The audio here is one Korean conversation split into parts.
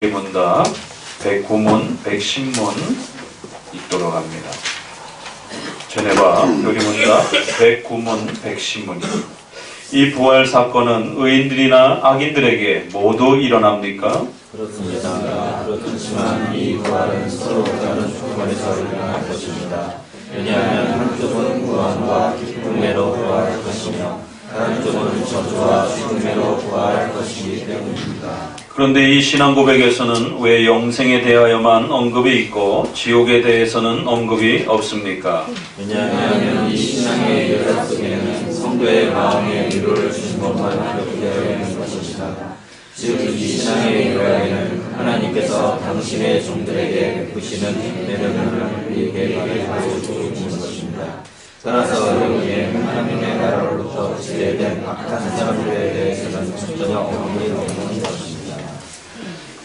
문답 109문, 110문 읽도록 합니다. 전해봐. 요리문답 109문, 110문입니다. 이 부활 사건은 의인들이나 악인들에게 모두 일어납니까? 그렇습니다. 그렇지만 이 부활은 서로 다른 조건에서 일어날 것입니다. 왜냐하면 한쪽은 구원과 기쁨으로 부활할 것이며 다른 쪽은 저주와 죽음으로 부활할 것이기 때문입니다. 그런데 이 신앙 고백에서는 왜 영생에 대하여만 언급이 있고 지옥에 대해서는 언급이 없습니까? 왜냐하면 이 신앙의 열쇠 속에는 성도의 마음에 위로를 주신 것만 기록되어 있는 것입니다. 즉 이 신앙의 요약에는 하나님께서 당신의 종들에게 베푸시는 매력을 우리에게 가르쳐 주신 것입니다. 따라서 여기에 하나님의 나라로부터 지배된 악한 자들에 대해서는 전혀 언급이 없는 것입니다.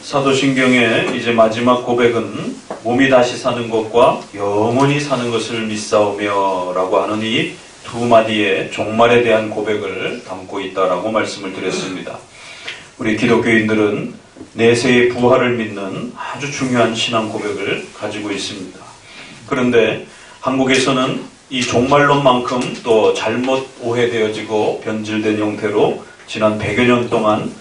사도신경의 이제 마지막 고백은 몸이 다시 사는 것과 영원히 사는 것을 믿사오며 라고 하는 이 두 마디의 종말에 대한 고백을 담고 있다라고 말씀을 드렸습니다. 우리 기독교인들은 내세의 부활을 믿는 아주 중요한 신앙 고백을 가지고 있습니다. 그런데 한국에서는 이 종말론만큼 또 잘못 오해되어지고 변질된 형태로 지난 100여 년 동안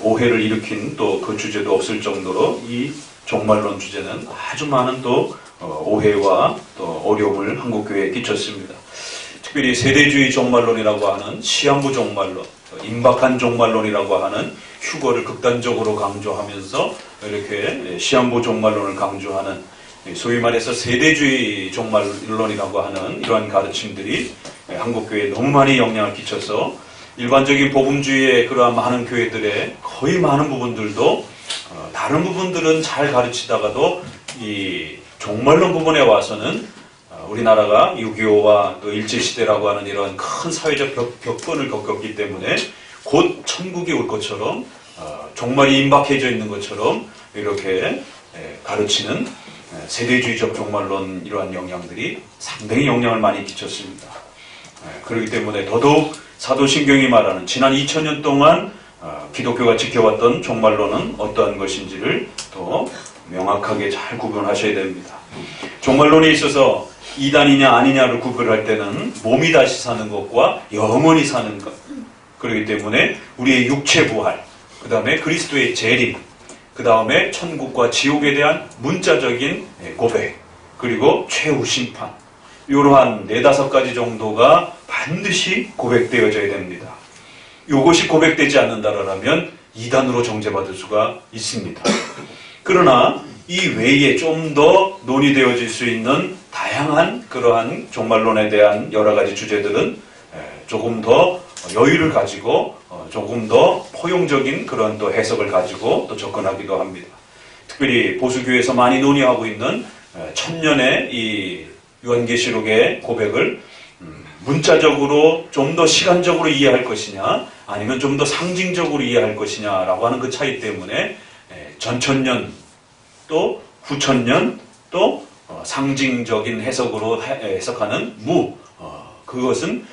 오해를 일으킨 또 그 주제도 없을 정도로 이 종말론 주제는 아주 많은 또 오해와 또 어려움을 한국교회에 끼쳤습니다. 특별히 세대주의 종말론이라고 하는 시한부 종말론, 임박한 종말론이라고 하는 휴거를 극단적으로 강조하면서 이렇게 시한부 종말론을 강조하는 소위 말해서 세대주의 종말론이라고 하는 이러한 가르침들이 한국교회에 너무 많이 영향을 끼쳐서 일반적인 복음주의의 그러한 많은 교회들의 거의 많은 부분들도 다른 부분들은 잘 가르치다가도 이 종말론 부분에 와서는 우리나라가 6.25와 또 일제시대라고 하는 이런 큰 사회적 격변을 겪었기 때문에 곧 천국이 올 것처럼 종말이 임박해져 있는 것처럼 이렇게 가르치는 세대주의적 종말론 이러한 영향들이 상당히 영향을 많이 끼쳤습니다. 그렇기 때문에 더더욱 사도신경이 말하는 지난 2000년 동안 기독교가 지켜왔던 종말론은 어떠한 것인지를 더 명확하게 잘 구분하셔야 됩니다. 종말론에 있어서 이단이냐 아니냐를 구별할 때는 몸이 다시 사는 것과 영원히 사는 것, 그렇기 때문에 우리의 육체 부활, 그 다음에 그리스도의 재림, 그 다음에 천국과 지옥에 대한 문자적인 고백, 그리고 최후 심판, 이러한 4-5가지 정도가 반드시 고백되어져야 됩니다. 이것이 고백되지 않는다라면 이단으로 정죄받을 수가 있습니다. 그러나 이 외에 좀 더 논의되어질 수 있는 다양한 그러한 종말론에 대한 여러 가지 주제들은 조금 더 여유를 가지고 조금 더 포용적인 그런 또 해석을 가지고 또 접근하기도 합니다. 특별히 보수교회에서 많이 논의하고 있는 천년의 이 요한계시록의 고백을 문자적으로 좀 더 시간적으로 이해할 것이냐 아니면 좀 더 상징적으로 이해할 것이냐라고 하는 그 차이 때문에 전천년 또 후천년 또 상징적인 해석으로 해석하는 그것은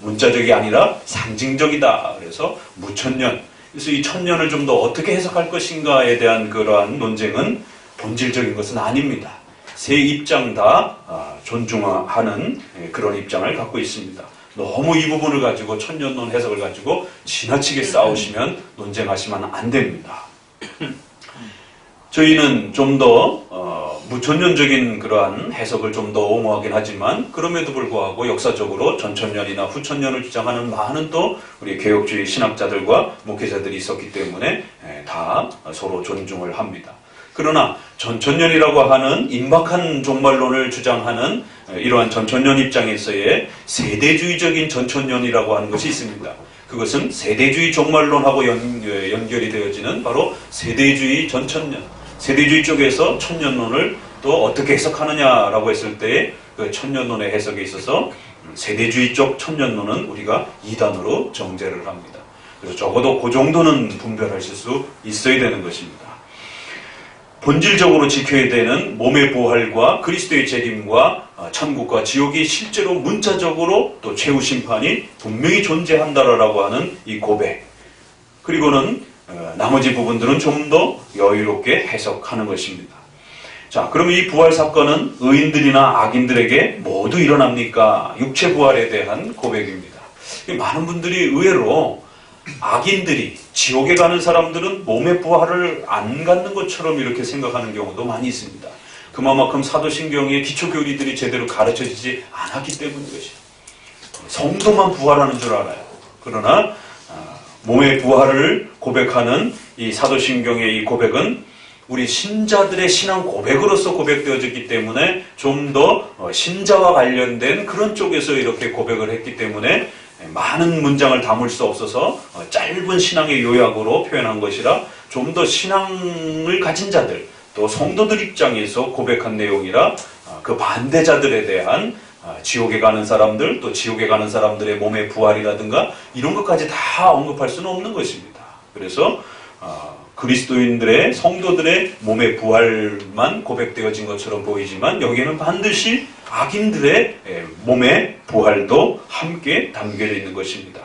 문자적이 아니라 상징적이다. 그래서 무천년. 그래서 이 천년을 좀 더 어떻게 해석할 것인가에 대한 그러한 논쟁은 본질적인 것은 아닙니다. 세 입장 다 존중하는 그런 입장을 갖고 있습니다. 너무 이 부분을 가지고 천년론 해석을 가지고 지나치게 싸우시면 논쟁하시면 안 됩니다. 저희는 좀 더 무천년적인 그러한 해석을 좀 더 옹호하긴 하지만 그럼에도 불구하고 역사적으로 전천년이나 후천년을 주장하는 많은 또 우리 개혁주의 신학자들과 목회자들이 있었기 때문에 다 서로 존중을 합니다. 그러나 전천년이라고 하는 임박한 종말론을 주장하는 이러한 전천년 입장에서의 세대주의적인 전천년이라고 하는 것이 있습니다. 그것은 세대주의 종말론하고 연결이 되어지는 바로 세대주의 전천년. 세대주의 쪽에서 천년론을 또 어떻게 해석하느냐라고 했을 때 그 천년론의 해석에 있어서 세대주의 쪽 천년론은 우리가 이단으로 정죄를 합니다. 그래서 적어도 그 정도는 분별하실 수 있어야 되는 것입니다. 본질적으로 지켜야 되는 몸의 부활과 그리스도의 재림과 천국과 지옥이 실제로 문자적으로 또 최후 심판이 분명히 존재한다라고 하는 이 고백, 그리고는 나머지 부분들은 좀 더 여유롭게 해석하는 것입니다. 자, 그러면 이 부활 사건은 의인들이나 악인들에게 모두 일어납니까? 육체 부활에 대한 고백입니다. 많은 분들이 의외로 악인들이, 지옥에 가는 사람들은 몸의 부활을 안 갖는 것처럼 이렇게 생각하는 경우도 많이 있습니다. 그만큼 사도신경의 기초교리들이 제대로 가르쳐지지 않았기 때문인 것이죠. 성도만 부활하는 줄 알아요. 그러나 몸의 부활을 고백하는 이 사도신경의 이 고백은 우리 신자들의 신앙 고백으로서 고백되어졌기 때문에 좀 더 신자와 관련된 그런 쪽에서 이렇게 고백을 했기 때문에 많은 문장을 담을 수 없어서 짧은 신앙의 요약으로 표현한 것이라 좀 더 신앙을 가진 자들, 또 성도들 입장에서 고백한 내용이라 그 반대자들에 대한 지옥에 가는 사람들, 또 지옥에 가는 사람들의 몸의 부활이라든가 이런 것까지 다 언급할 수는 없는 것입니다. 그래서 그리스도인들의, 성도들의 몸의 부활만 고백되어진 것처럼 보이지만 여기에는 반드시 악인들의 몸의 부활도 함께 담겨져 있는 것입니다.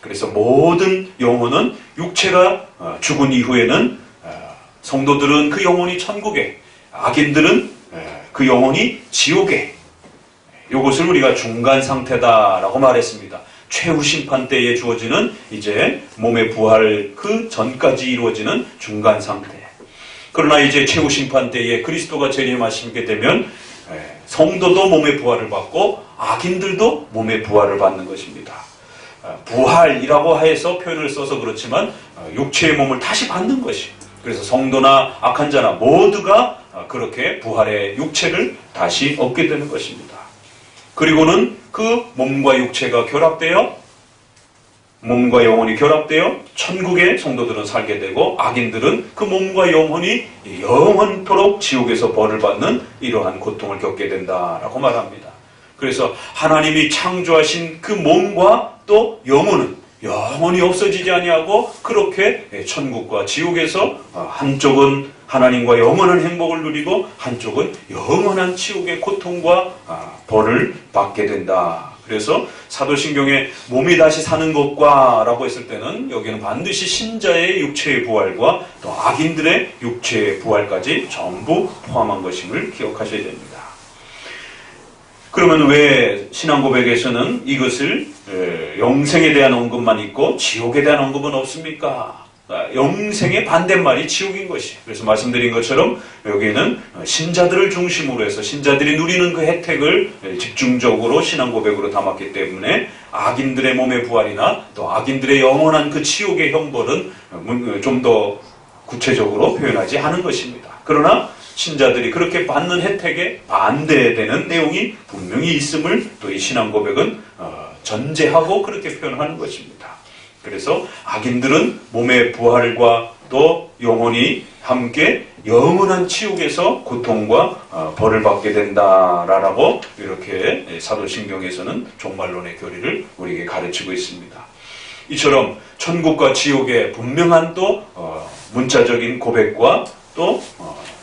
그래서 모든 영혼은 육체가 죽은 이후에는 성도들은 그 영혼이 천국에, 악인들은 그 영혼이 지옥에, 이것을 우리가 중간 상태다라고 말했습니다. 최후 심판 때에 주어지는 이제 몸의 부활 그 전까지 이루어지는 중간 상태. 그러나 이제 최후 심판 때에 그리스도가 재림하시게 되면 성도도 몸의 부활을 받고 악인들도 몸의 부활을 받는 것입니다. 부활이라고 해서 표현을 써서 그렇지만 육체의 몸을 다시 받는 것이. 그래서 성도나 악한 자나 모두가 그렇게 부활의 육체를 다시 얻게 되는 것입니다. 그리고는 그 몸과 육체가 결합되어, 몸과 영혼이 결합되어 천국의 성도들은 살게 되고 악인들은 그 몸과 영혼이 영원토록 지옥에서 벌을 받는 이러한 고통을 겪게 된다라고 말합니다. 그래서 하나님이 창조하신 그 몸과 또 영혼은 영원히 없어지지 아니하고 그렇게 천국과 지옥에서 한쪽은 하나님과 영원한 행복을 누리고 한쪽은 영원한 지옥의 고통과 벌을 받게 된다. 그래서 사도신경에 몸이 다시 사는 것과 라고 했을 때는 여기는 반드시 신자의 육체의 부활과 또 악인들의 육체의 부활까지 전부 포함한 것임을 기억하셔야 됩니다. 그러면 왜 신앙 고백에서는 이것을 영생에 대한 언급만 있고 지옥에 대한 언급은 없습니까? 영생의 반대말이 지옥인 것이. 그래서 말씀드린 것처럼 여기에는 신자들을 중심으로 해서 신자들이 누리는 그 혜택을 집중적으로 신앙 고백으로 담았기 때문에 악인들의 몸의 부활이나 또 악인들의 영원한 그 지옥의 형벌은 좀 더 구체적으로 표현하지 않은 것입니다. 그러나 신자들이 그렇게 받는 혜택에 반대되는 내용이 분명히 있음을 또 이 신앙 고백은 전제하고 그렇게 표현하는 것입니다. 그래서 악인들은 몸의 부활과 또 영혼이 함께 영원한 지옥에서 고통과 벌을 받게 된다라고 이렇게 사도신경에서는 종말론의 교리를 우리에게 가르치고 있습니다. 이처럼 천국과 지옥의 분명한 또 문자적인 고백과 또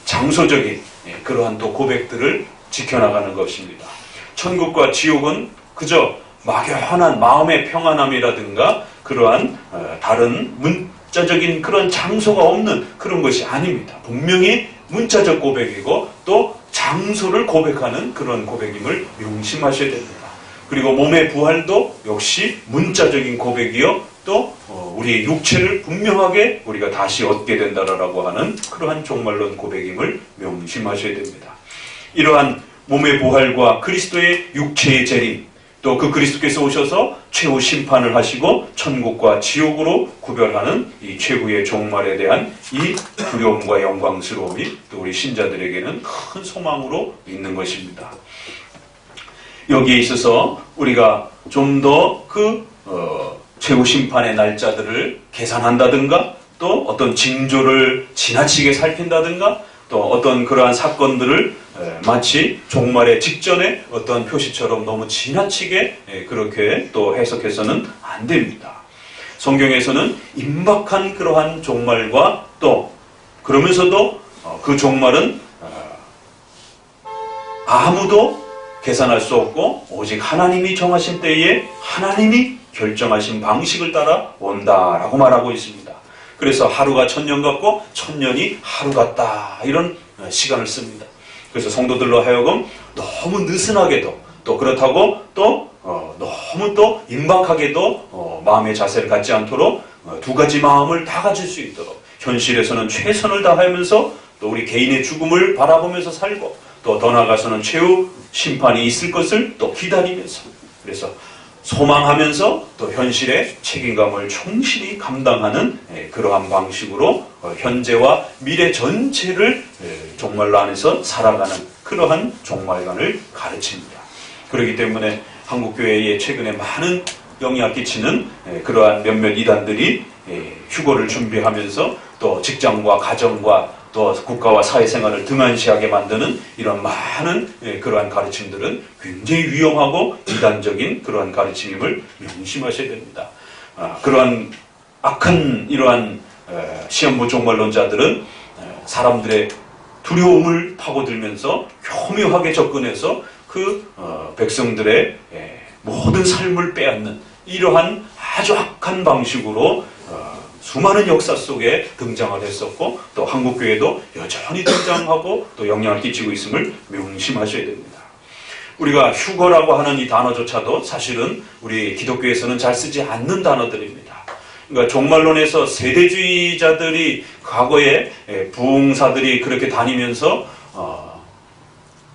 장소적인 그러한 또 고백들을 지켜나가는 것입니다. 천국과 지옥은 그저 막연한 마음의 평안함이라든가 그러한 다른 문자적인 그런 장소가 없는 그런 것이 아닙니다. 분명히 문자적 고백이고 또 장소를 고백하는 그런 고백임을 명심하셔야 됩니다. 그리고 몸의 부활도 역시 문자적인 고백이요 또 우리의 육체를 분명하게 우리가 다시 얻게 된다라고 하는 그러한 종말론 고백임을 명심하셔야 됩니다. 이러한 몸의 부활과 그리스도의 육체의 재림, 또 그 그리스도께서 오셔서 최후 심판을 하시고 천국과 지옥으로 구별하는 이 최후의 종말에 대한 이 두려움과 영광스러움이 또 우리 신자들에게는 큰 소망으로 있는 것입니다. 여기에 있어서 우리가 좀 더 그 최후 심판의 날짜들을 계산한다든가 또 어떤 징조를 지나치게 살핀다든가 또 어떤 그러한 사건들을 마치 종말의 직전에 어떤 표시처럼 너무 지나치게 그렇게 또 해석해서는 안 됩니다. 성경에서는 임박한 그러한 종말과 또 그러면서도 그 종말은 아무도 계산할 수 없고 오직 하나님이 정하신 때에 하나님이 결정하신 방식을 따라 온다라고 말하고 있습니다. 그래서 하루가 천년 같고 천년이 하루 같다, 이런 시간을 씁니다. 그래서 성도들로 하여금 너무 느슨하게도, 또 그렇다고 또 너무 또 임박하게도 마음의 자세를 갖지 않도록 두 가지 마음을 다 가질 수 있도록 현실에서는 최선을 다하면서 또 우리 개인의 죽음을 바라보면서 살고, 또 더 나아가서는 최후 심판이 있을 것을 또 기다리면서, 그래서 소망하면서 또 현실의 책임감을 충실히 감당하는 그러한 방식으로 현재와 미래 전체를 종말로 안에서 살아가는 그러한 종말관을 가르칩니다. 그렇기 때문에 한국교회에 최근에 많은 영향을 끼치는 그러한 몇몇 이단들이 휴거를 준비하면서 또 직장과 가정과 또 국가와 사회생활을 등한시하게 만드는 이런 많은 그러한 가르침들은 굉장히 위험하고 이단적인 그러한 가르침임을 명심하셔야 됩니다. 그러한 악한 이러한 시한부 종말론자들은 사람들의 두려움을 파고들면서 교묘하게 접근해서 그 백성들의 모든 삶을 빼앗는 이러한 아주 악한 방식으로 수많은 역사 속에 등장을 했었고, 또 한국교회도 여전히 등장하고 또 영향을 끼치고 있음을 명심하셔야 됩니다. 우리가 휴거라고 하는 이 단어조차도 사실은 우리 기독교에서는 잘 쓰지 않는 단어들입니다. 그러니까 종말론에서 세대주의자들이 과거에 부흥사들이 그렇게 다니면서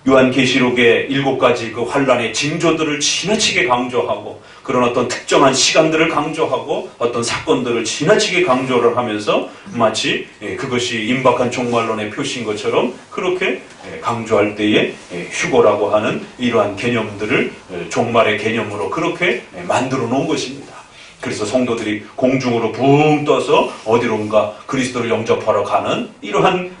요한계시록의 7가지 그 환란의 징조들을 지나치게 강조하고, 그런 어떤 특정한 시간들을 강조하고 어떤 사건들을 지나치게 강조를 하면서 마치 그것이 임박한 종말론의 표시인 것처럼 그렇게 강조할 때에 휴거라고 하는 이러한 개념들을 종말의 개념으로 그렇게 만들어 놓은 것입니다. 그래서 성도들이 공중으로 붕 떠서 어디론가 그리스도를 영접하러 가는 이러한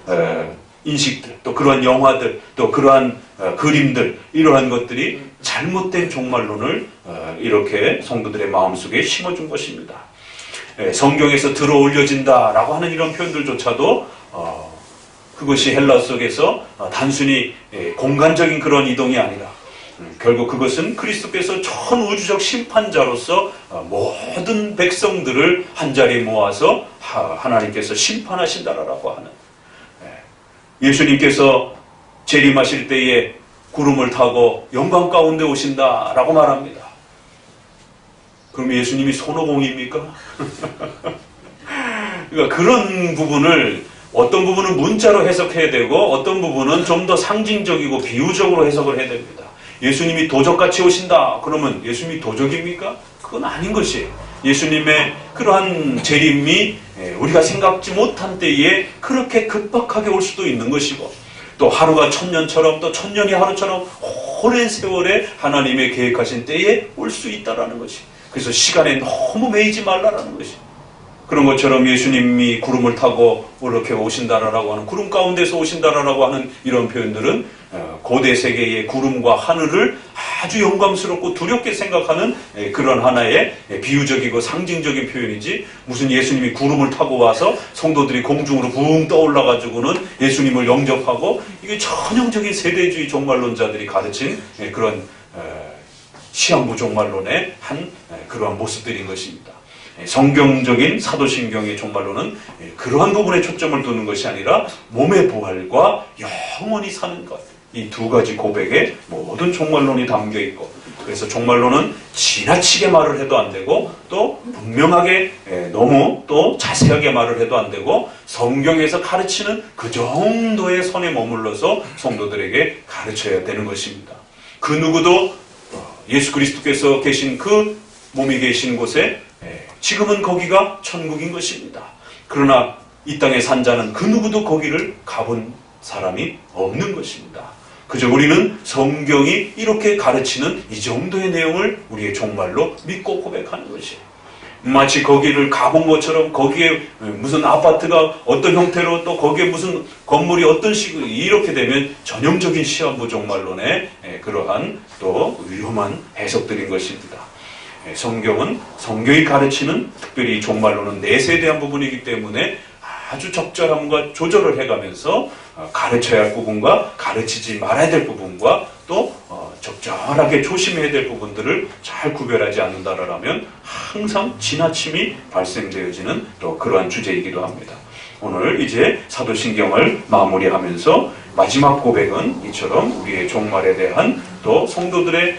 인식들, 또 그러한 영화들, 또 그러한 그림들, 이러한 것들이 잘못된 종말론을 이렇게 성도들의 마음속에 심어준 것입니다. 성경에서 들어 올려진다라고 하는 이런 표현들조차도 그것이 헬라 속에서 단순히 공간적인 그런 이동이 아니라 결국 그것은 그리스도께서 전우주적 심판자로서 모든 백성들을 한자리에 모아서 하나님께서 심판하신다라고 하는, 예수님께서 재림하실 때에 구름을 타고 영광 가운데 오신다라고 말합니다. 그럼 예수님이 손오공입니까? 그러니까 그런 부분을 어떤 부분은 문자로 해석해야 되고 어떤 부분은 좀 더 상징적이고 비유적으로 해석을 해야 됩니다. 예수님이 도적같이 오신다. 그러면 예수님이 도적입니까? 그건 아닌 것이에요. 예수님의 그러한 재림이 우리가 생각지 못한 때에 그렇게 급박하게 올 수도 있는 것이고, 또 하루가 천년처럼 또 천년이 하루처럼 오랜 세월에 하나님의 계획하신 때에 올 수 있다라는 것이, 그래서 시간에 너무 매이지 말라라는 것이, 그런 것처럼 예수님이 구름을 타고 이렇게 오신다라고 하는, 구름 가운데서 오신다라고 하는 이런 표현들은 고대 세계의 구름과 하늘을 아주 영광스럽고 두렵게 생각하는 그런 하나의 비유적이고 상징적인 표현이지, 무슨 예수님이 구름을 타고 와서 성도들이 공중으로 붕 떠올라가지고는 예수님을 영접하고, 이게 전형적인 세대주의 종말론자들이 가르친 그런 시한부 종말론의 한 그러한 모습들인 것입니다. 성경적인 사도신경의 종말론은 그러한 부분에 초점을 두는 것이 아니라 몸의 부활과 영원히 사는 것, 이 두 가지 고백에 모든 종말론이 담겨 있고, 그래서 종말론은 지나치게 말을 해도 안 되고 또 분명하게 너무 또 자세하게 말을 해도 안 되고, 성경에서 가르치는 그 정도의 선에 머물러서 성도들에게 가르쳐야 되는 것입니다. 그 누구도 예수 그리스도께서 계신 그 몸이 계신 곳에 지금은 거기가 천국인 것입니다. 그러나 이 땅에 산 자는 그 누구도 거기를 가본 사람이 없는 것입니다. 그저 우리는 성경이 이렇게 가르치는 이 정도의 내용을 우리의 종말로 믿고 고백하는 것이에요. 마치 거기를 가본 것처럼 거기에 무슨 아파트가 어떤 형태로, 또 거기에 무슨 건물이 어떤 식으로, 이렇게 되면 전형적인 시한부 종말론의 그러한 또 위험한 해석들인 것입니다. 성경은 성경이 가르치는, 특별히 종말론은 내세에 대한 부분이기 때문에 아주 적절함과 조절을 해가면서 가르쳐야 할 부분과 가르치지 말아야 될 부분과 또 적절하게 조심해야 될 부분들을 잘 구별하지 않는다라면 항상 지나침이 발생되어지는 또 그러한 주제이기도 합니다. 오늘 이제 사도신경을 마무리하면서 마지막 고백은 이처럼 우리의 종말에 대한 또 성도들의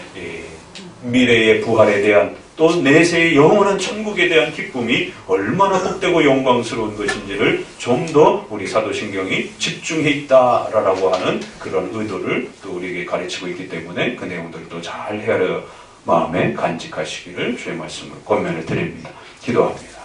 미래의 부활에 대한 또 내세의 영원한 천국에 대한 기쁨이 얼마나 복되고 영광스러운 것인지를 좀 더 우리 사도신경이 집중해 있다라고 하는 그런 의도를 또 우리에게 가르치고 있기 때문에 그 내용들도 잘 헤아려 마음에 간직하시기를 주의 말씀으로 권면을 드립니다. 기도합니다.